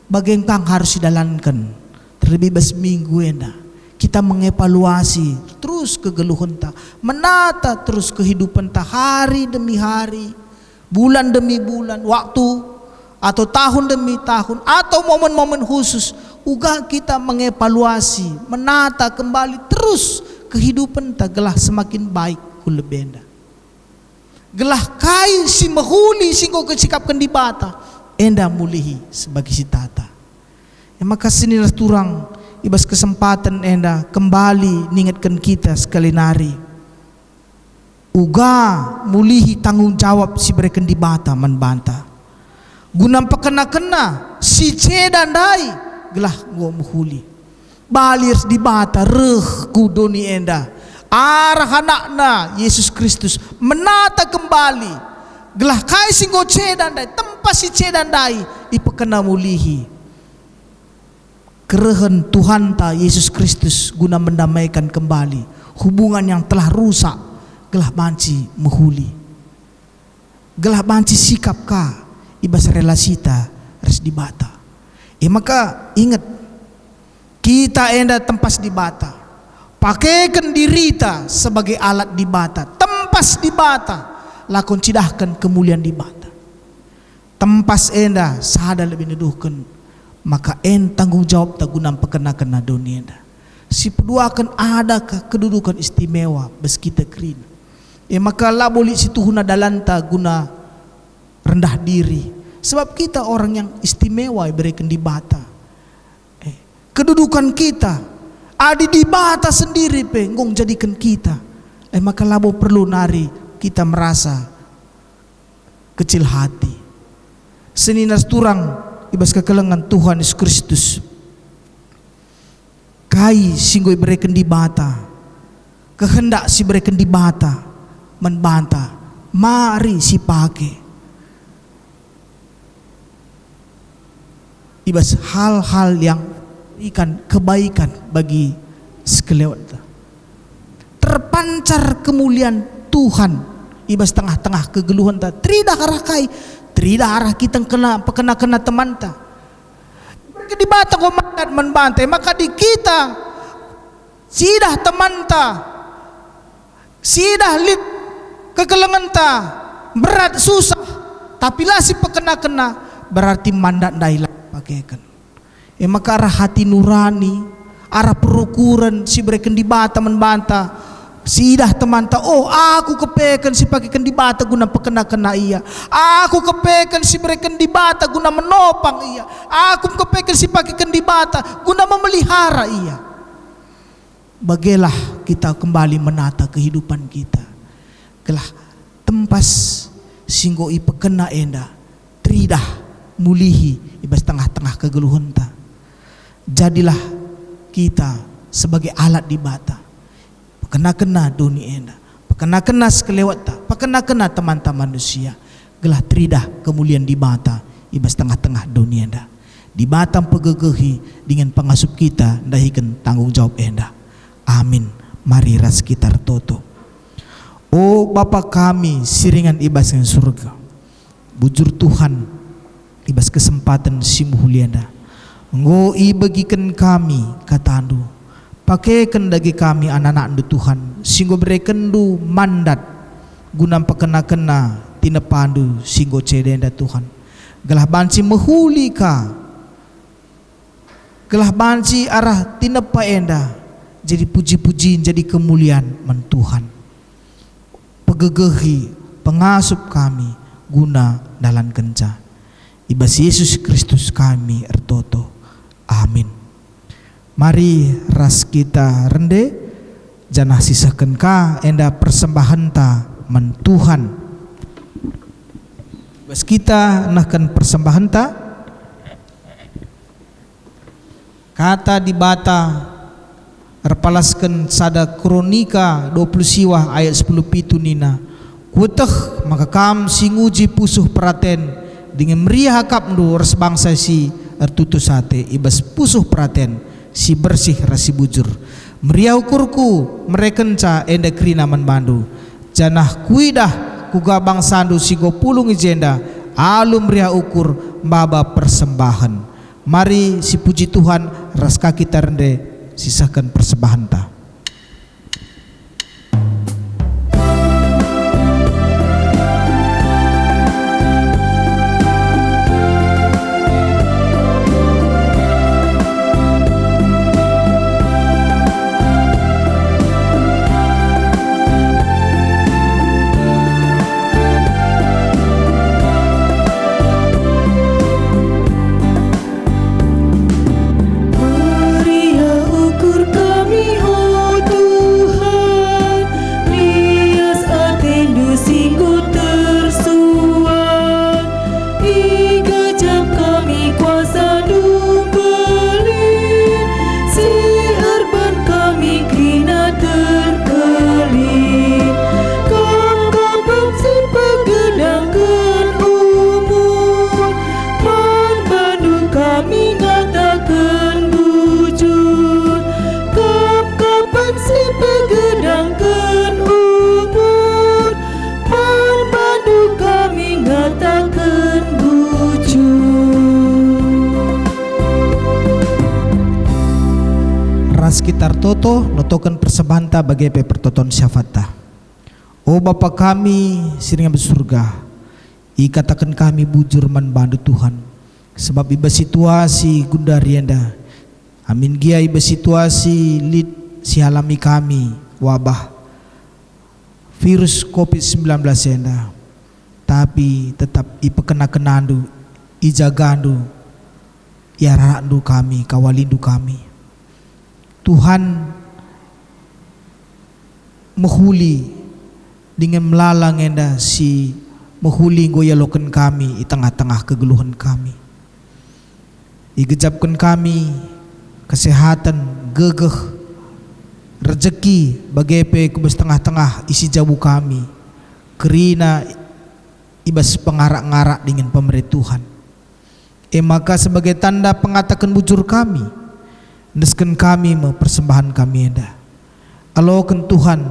bagaimana harus didalankan terlebih bas minggu enda kita mengevaluasi terus kegeluhan ta, menata terus kehidupan ta hari demi hari, bulan demi bulan, waktu atau tahun demi tahun atau momen-momen khusus uga kita mengevaluasi, menata kembali terus kehidupan ta gelah semakin baik kulebenda gelah kai si mahuli singko kesikapkan di bata enda mulihi sebagai si tata. Maka sinilah turang ibas kesempatan enda kembali ningatkan kita sekali nari. Uga mulihi tanggung jawab si bereken di bata membanta. Gunam pekena-kena si cedan dai gelah gua muhuli. Balir di bata reh kudoni enda. Arah anakna Yesus Kristus menata kembali. Gelah kai singgo cedan dai tempat si cedan dai ipekena mulihi. Kerehen Tuhan ta Yesus Kristus guna mendamaikan kembali hubungan yang telah rusak gelah banci mehuli, gelah banci sikap ka ibas relasi ta res di bata. Maka ingat, kita enda tempas di bata, pakaikan diri ta sebagai alat di bata, tempas di bata, lakon cidahkan kemuliaan di bata. Tempas enda sada lebih neduhkan, maka tanggung jawab tak guna pekena-kena dunia enda. Si pedua akan ada kedudukan istimewa bes kita kerina. Maka lah boleh si tuhuna dalanta guna rendah diri. Sebab kita orang yang istimewa berikan di bata. Kedudukan kita adi di bata sendiri penggong jadikan kita. Maka labo perlu nari kita merasa kecil hati. Seninas turang ibas kekelengan Tuhan Yesus Kristus. Kai singgoi berikan di bata. Kehendak si berikan di bata. Membanta. Mari si pakai. Ibas hal-hal yang berikan kebaikan bagi sekeliling. Terpancar kemuliaan Tuhan ibas tengah-tengah kegeluhan ta. Trida arah kai, trida arah kita kena teman ta. Mereka di bata ko mandat menbantai, maka di kita sidah teman ta, sidah lit kegelengan ta, berat susah, tapi lah si pekena-kena berarti mandat dailah pakaikan. Maka arah hati nurani, arah perukuran si berikan di bata membanta, sidah teman ta, oh aku kepekan si pakaikan di bata guna pekena-kena iya, aku kepekan si berikan di bata guna menopang iya, aku kepekan si pakaikan di bata guna memelihara iya. Bagelah kita kembali menata kehidupan kita, kelah tempas singgoi pekena enda, tridah mulihi ibas tengah-tengah kegeluhan ta. Jadilah kita sebagai alat di bata, pekena-kena dunia enda, pekena-kena sekelewat ta, pekena-kena teman-teman manusia, gelah tridah kemuliaan di bata ibas tengah-tengah dunia enda. Di bata pegegehi dengan pengasup kita dahikan tanggung jawab enda. Amin. Mari ras kita toto. Oh Bapa kami siringan ibas yang surga, bujur Tuhan ibas kesempatan si muhulianda. Enggo bagikan kami katandu, pakaikan dagi kami anak-anak du Tuhan, singgo berikan du mandat guna pekena-kena tina pandu singgo cedenda Tuhan. Gelah banci mehuli ka, gelah banci arah tina paenda, jadi puji-puji jadi kemuliaan men Tuhan. Pegegehi pengasup kami guna dalam kenca. Ibas Yesus Kristus kami ertoto. Amin. Mari ras kita rende janah sisakan ka enda persembahan ta men Tuhan. Ibas kita nahkan persembahan ta kata di bata erpalaskan sada kronika 20 siwah ayat 10 pitu nina. Kuteh maka kam singuji pusuh peraten dengan meriah hakap ndu res bangsa si ertutu sate ibas pusuh peraten si bersih rasi bujur meriah ukurku merekenca enda krina manbandu janah kuidah kuga bangsandu si gopulung ijenda alum meriah ukur mbaba persembahan. Mari si puji Tuhan ras kaki rende sisakan persembahan ta. Meriah ukur kami, oh kita toto notokan persembahanta bagi pertoton syafata. O Bapa kami sering bersurga, ikatakan kami bujur manbandu Tuhan, sebab iba situasi gundarienda, amin gia iba situasi lid si alami kami wabah virus COVID-19 enda, tapi tetap ipekenakenandu, ijagandu, iararandu kami, kawalindu kami. Tuhan menghuli dengan melalang enda si menghuli goyalokan kami di tengah-tengah kegeluhan kami. Igejapkan kami kesehatan, gegeh, rezeki bagepe kubes tengah-tengah isi jabu kami. Kerina ibas pengarak-ngarak dengan pemerintah Tuhan. Maka sebagai tanda pengatakan bujur kami, nesken kami persembahan kami enda. Alokan Tuhan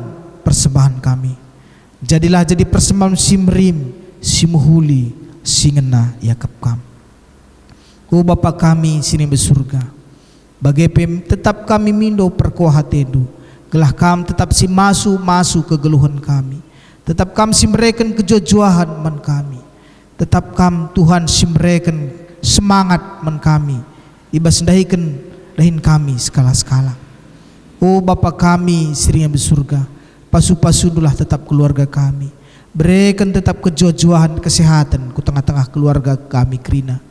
persembahan kami. Jadilah jadi persembahan simrim, simuhuli, singena yakap kam. O Bapa kami sini bersurga, bagai tetap kami mindo perkuahatedu, gelah kami tetap si masu ke geluhan kami, tetap kami si mereken kejojuahan man kami, tetap kami Tuhan si mereken semangat man kami, ibas dahikan dahin kami skala-skala. O Bapa kami sini bersurga, pasu-pasundulah tetap keluarga kami, berikan tetap kejojuahan kesehatan ku tengah-tengah keluarga kami Krina.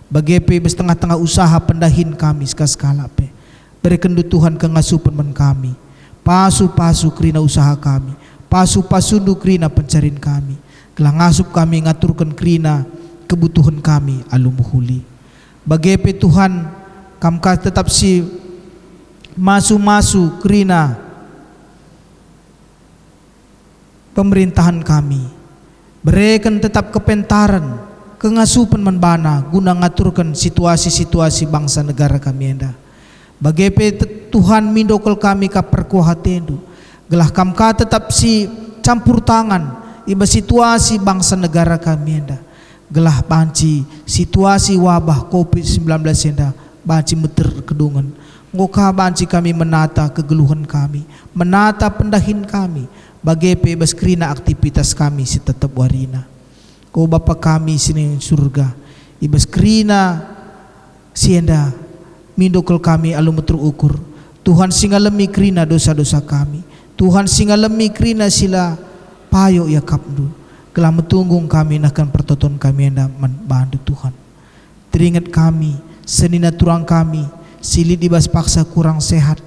Bagepe setengah-tengah usaha pendahin kami skala pe. Berikan Tuhan kengasupan men kami. Pasu-pasu krina usaha kami. Pasu-pasundu krina pencarin kami. Kelah ngasup kami ngaturkan krina kebutuhan kami alumuhuli. Bagepe Tuhan kamka tetap si masu krina pemerintahan kami. Berikan tetap kepentaran, kengasupan menbana guna ngaturkan situasi-situasi bangsa negara kami enda. Bagepe Tuhan mindokol kami ka perkuahatendu, gelah kamka tetap si campur tangan iba situasi bangsa negara kami enda. Gelah banci situasi wabah COVID-19 enda, banci meter kedungan. Ngoka banci kami menata kegeluhan kami, menata pendahin kami. Bagepe baskrina aktivitas kami si tetap warina. O Bapa kami sini surga, ibas krina sienda mindokol kami alum terukur. Tuhan singalemi krina dosa-dosa kami. Tuhan singalemi krina sila payo ya kapdu. Kelah metunggung kami nakan pertoton kami enda bantu Tuhan. Teringat kami, senina turang kami, silid ibas paksa kurang sehat.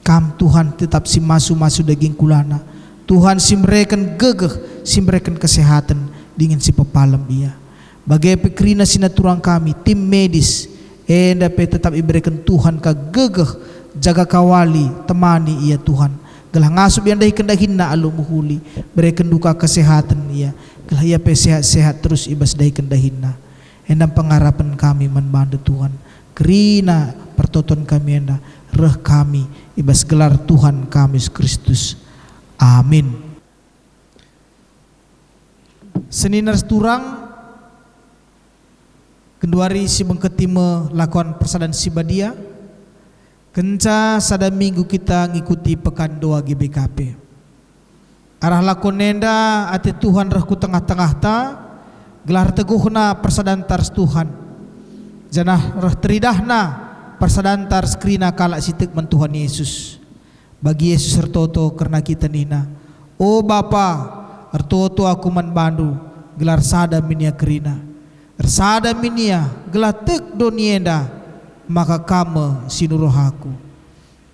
Kam Tuhan tetap si masu daging kulana. Tuhan simreken gegeh, simreken kesehatan dengan si pepalam ia. Bagai pekrina sinaturang kami tim medis enda pe tetap iberikan Tuhan ka gegeh jaga kawali temani ia Tuhan. Gelah ngasup yang dahi kendahinna alumuhuli berikan duka kesehatan ia. Gelah ia pe sehat-sehat terus ibas dahi kendahinna. Endam pengharapan kami membantu Tuhan. Kerina pertoton kami enda reh kami ibas gelar Tuhan kami Kristus. Amin. Seninar turang kenduari si mengketime lakuan persadaran sibadia kenca sada minggu kita ngikuti pekan doa GBKP arah lakon nenda ate Tuhan rehku tengah-tengah ta gelar teguhna persadaran tars Tuhan janah reh teridahna persadaran tars skrina kalak sitek men Tuhan Yesus bagi Yesus sertoto karena kita nina o Bapa artoto aku manbandu gelar sada minia kerina ersada minia gelar tek donienda maka kamu sinurohaku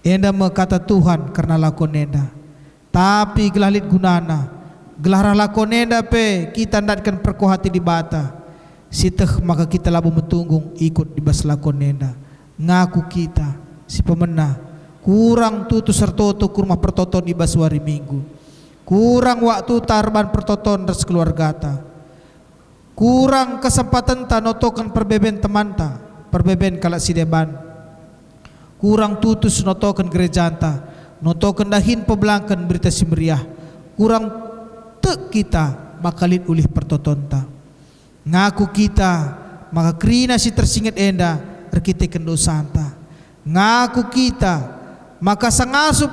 enda kata Tuhan karena lakonenda tapi gelalit gunana gelar lakonenda pe kita ndatkan perkuhati di bata siteh maka kita labu metunggung ikut di bas lakonenda ngaku kita si pemenah kurang tutu sertoto kurma pertoton di bas wari minggu kurang waktu tarban pertoton res keluarga ta kurang kesempatan ta notokan perbeben teman ta perbeben kalak sideban kurang tutus notokan gereja ta notokan dahin pebelangkan berita simriah kurang tek kita makalit ulih pertoton ta ngaku kita maka krina si tersingat enda erkite kendosan ta ngaku kita maka sangasup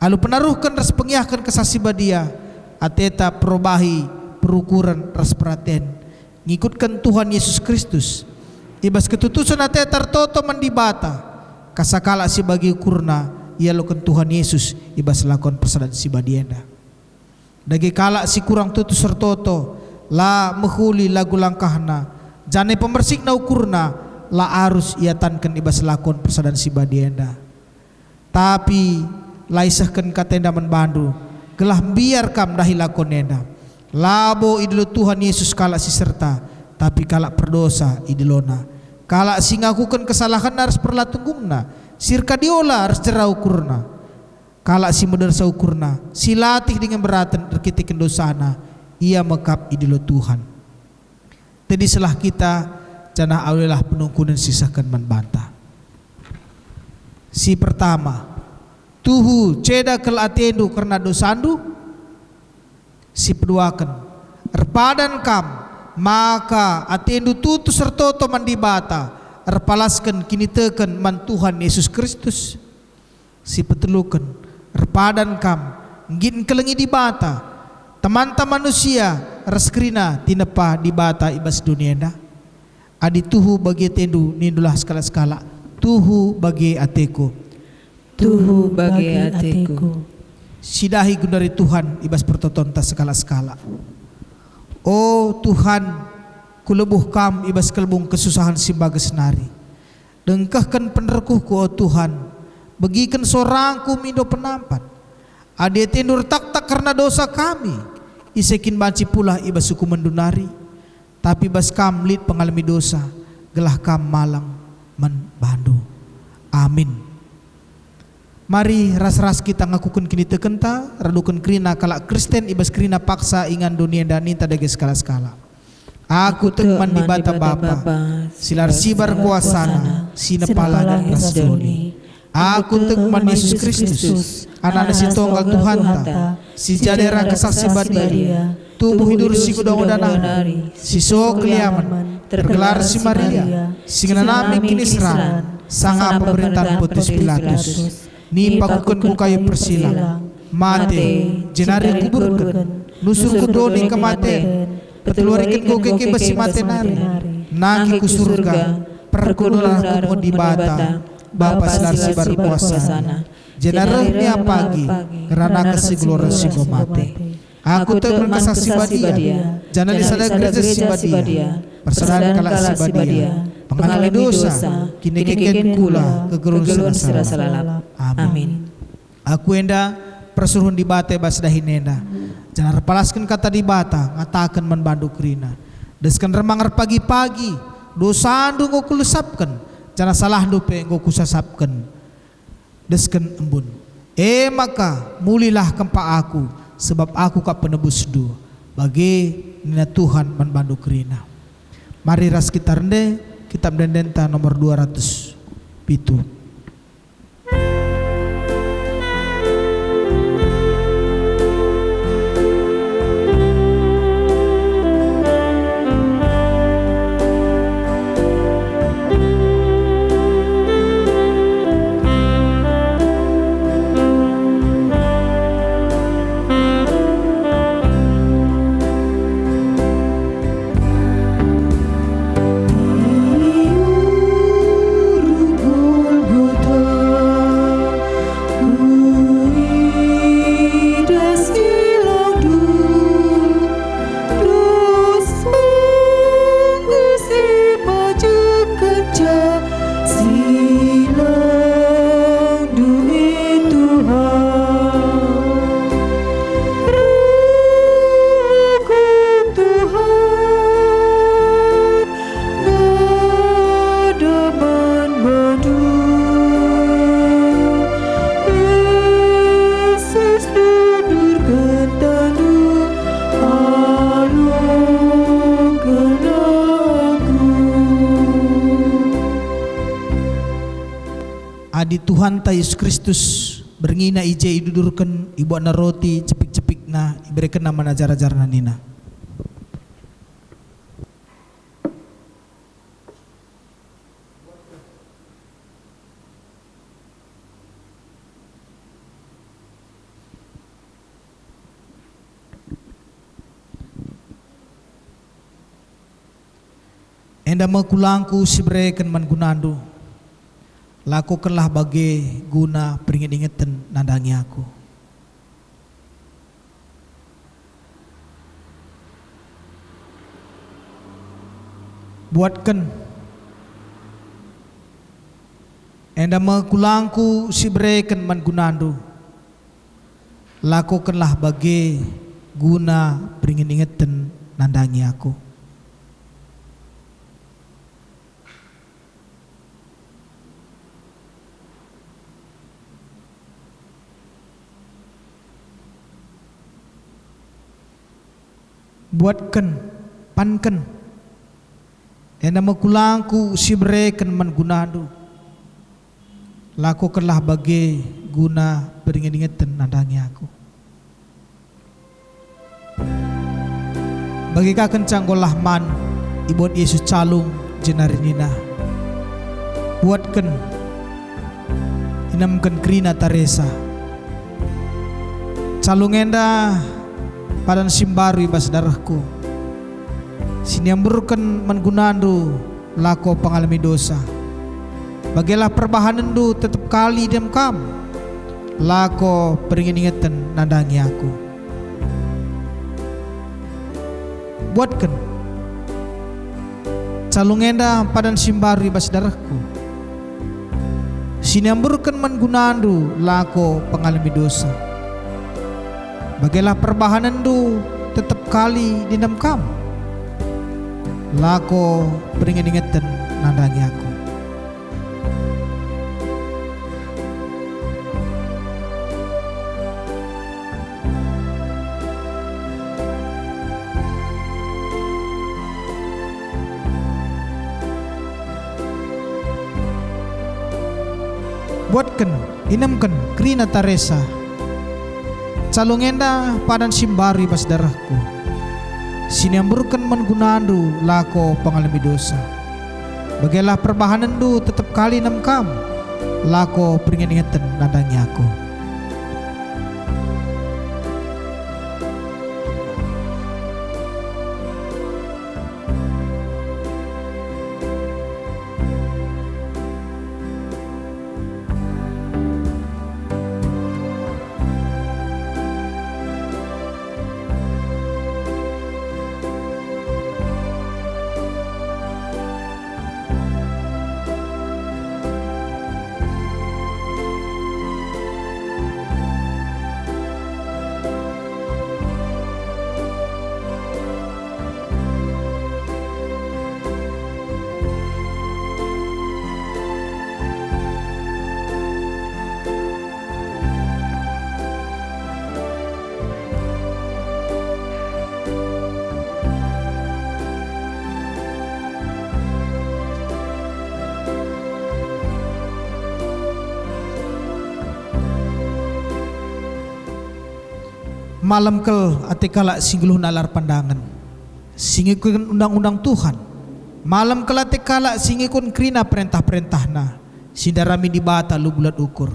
alu penaruhkan ras pengiahkan kesasi badia ateta perubahi perukuran ras perhatian ngikutkan Tuhan Yesus Kristus ibas ketutusan ateta tertoto mendibata kasakala si bagi ukurna ia lokan Tuhan Yesus ibas lakon persadan si badienda dagi kala si kurang tutu sertoto la mehuli lagu langkahna jane pemersik na ukurna la arus ia tanken ibas lakon persadan si badienda tapi laisahkan katenda menbandu gelah biar kam dahi lakon enda labo idilo Tuhan Yesus kala si serta tapi kala perdosa idilona kala si ngakukan kesalahan harus perlatunggungna sirka diola harus jerau ukurna kala si medersa ukurna si latih dengan beratan terkitikin dosana ia mekap idilo Tuhan tadi selah kita jana awilah penungkunan sisakan membantah si pertama tuhu ceda kel atendu karena dosandu si peduakan erpadan kam maka atendu tutu sertoto mandibata erpalaskan kini teken man Tuhan Yesus Kristus si petelukan erpadan kam ngin kelengi dibata teman-teman manusia reskrina tinepa dibata ibas dunia enda adi tuhu bagi atendu nindulah skala-skala tuhu bagi ateku Tuhu bagi hatiku. Sidahi gundari Tuhan ibas pertotonta skala-skala. Oh Tuhan, kulebuh kam ibas kelbung kesusahan si bagas nari. Dengkahkan penerkuhku oh Tuhan, bagikan sorangku mindo penampat. Ade tendur tak karena dosa kami. Isekin banci pula ibas suku mendunari. Tapi bas kam lid pengalami dosa, gelah kam malang menbandu. Amin. Mari ras-ras kita ngakukan kini tekenta radukan krina kala Kristen ibas krina paksa ingan dunia dan ninta dage skala-skala. Aku tekman di bata bapa silar sibar kuasana sinepala dan rasdoni. Aku tekman Yesus Kristus anak si tunggal Tuhan ta si jadera kesaksi badia tubuh hidur si kudong danari si so keliaman tergelar si Maria si ngenanami kini seran sanga pemerintahan Pontius Pilatus ni pakukan ku kayu persilang mate jenari kuburkan nusur kudoni kemate petelurikan ku keke besi mate nari nagi ku surga perkudulah ku di bata Bapa silar sibar kuasana jenareh ni apagi kerana kasih glora si mate aku temen kesaksi badia jangan disada gereja si badia persadan kala si badia pengalami dosa kini keken kula kegerun serasa lalap. Amin. Aku enda persuruhan di bate basdahin enda jangan repalaskan kata di bata ngatakan menbandu krina deskan remangar pagi-pagi dosa andu ngoku lesapkan jangan salah dupe ngoku sasapkan deskan embun maka mulilah kempa aku sebab aku kak penebus du bagi nina Tuhan menbandu krina. Mari ras kita rende kitab Dendenta nomor 200 pitu. Adi Tuhan ta Yesus Kristus berngina ije idudurkan ibu na roti cepik-cepik na iberikan nama na jar-jarna nina. enda makulangku sibreken man gunandu, lakukanlah bagi guna peringat-ingatan nandangi aku. Buatkan enda makulangku sibreken man gunandu, lakukanlah bagi guna peringat-ingatan nandangi aku. Buatkan, pankan, enda makulangku sibreken man gunandu, lakukanlah bagi guna peringat-ingatan nandangi aku. Bagi kakencang golah man ibot Yesus calung jenarinina. Buatkan, inamkan krina Teresa, calung enda padan simbaru ibas darahku, siniamburkan mangunandu lako pengalami dosa. Bagilah perbahanandu tetap kali diam kam, lako peringat-ingatan nandangi aku. Buatkan, calung enda padan simbaru ibas darahku, siniamburkan mangunandu lako pengalami dosa. Bagilah perbahanandu tetap kali dinam kam, lako peringat-ingatan nandangi aku. Buatkan, inamkan krina Teresa, calung enda padan simbari bas darahku, siniamburkan mangunandu lako pengalami dosa. Bagilah perbahanandu tetap kali nam kam, lako peringat-ingatan nandangi aku. Malam kel atikala singguluh nalar pandangan, singikun undang-undang Tuhan. Malam kel atikala singikun krina perintah-perintahna, sindarami di bata lu bulat ukur.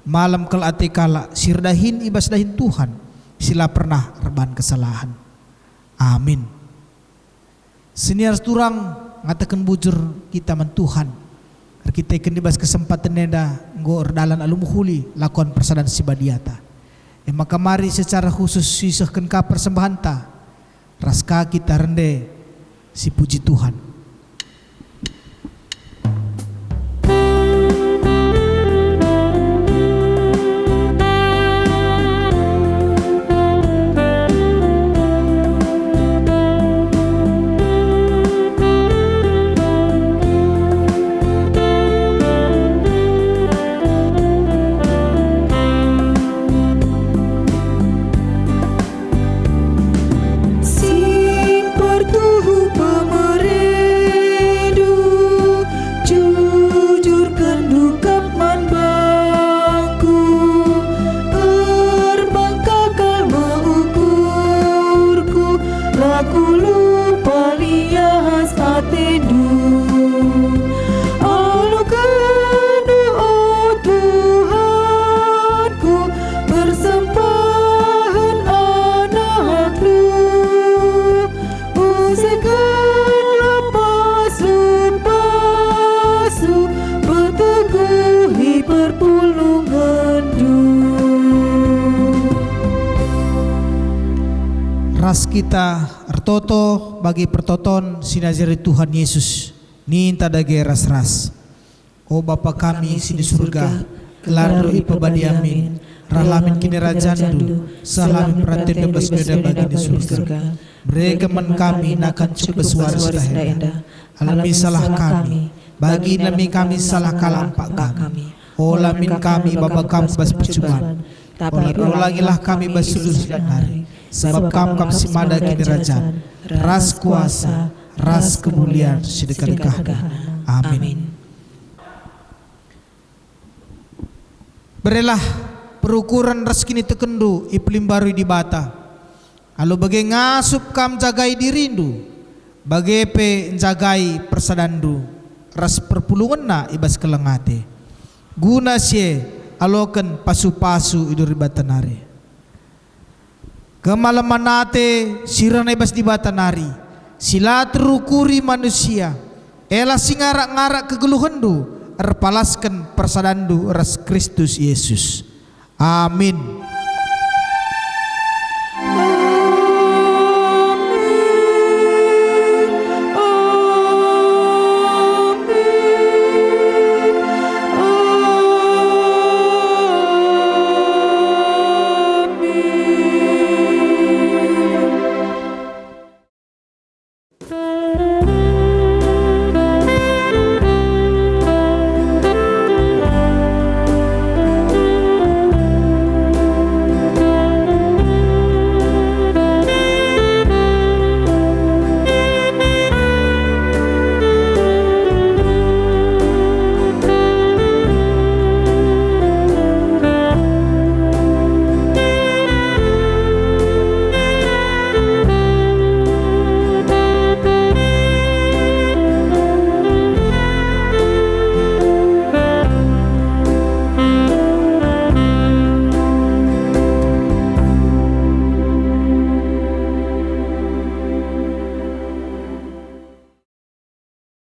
Malam kel atikala sirdahin ibas dahin Tuhan, sila pernah reban kesalahan. Amin. Senior turang ngatakan bujur kita men Tuhan, kita ikan dibas kesempatan neda ngor dalan alumuhuli lakukan persadan sibadiata. Maka mari secara khusus sisahkan ka persembahan ta, raska kita rende si puji Tuhan. Si por tu pemerintah ras kita artoto bagi pertoton sinazari Tuhan Yesus ninta dage ras-ras. O Bapa kami sini surga, kelaro ipabadi amin. Rahalamin kini rajandu, salamin pratin bebas beda bagi di surga. Beregaman kami nakan cukup suara sedahenda. Alami salah kami, bagi nami kami salah kalampak kami. O lamin kami Bapa kami bas percobaan. Tapi ulangilah kami bas seluruh dan hari. Sebab kami simada kini rajaan, ras kuasa, ras kemuliaan sedekah-dekah. Amin. Berelah perukuran ras kini tekendu iplim baru di bata. Alo bagai ngasup kam jagai dirindu, bagai pe jagai persadandu, ras perpulungan na ibas kelengate. Guna sie alokan pasu-pasu iduri batanari. Kemalaman nate sirana ibas di batanari. Sila terukuri manusia. Ela singarak-ngarak kegeluhandu. Erpalaskan persadandu ras Kristus Yesus. Amin.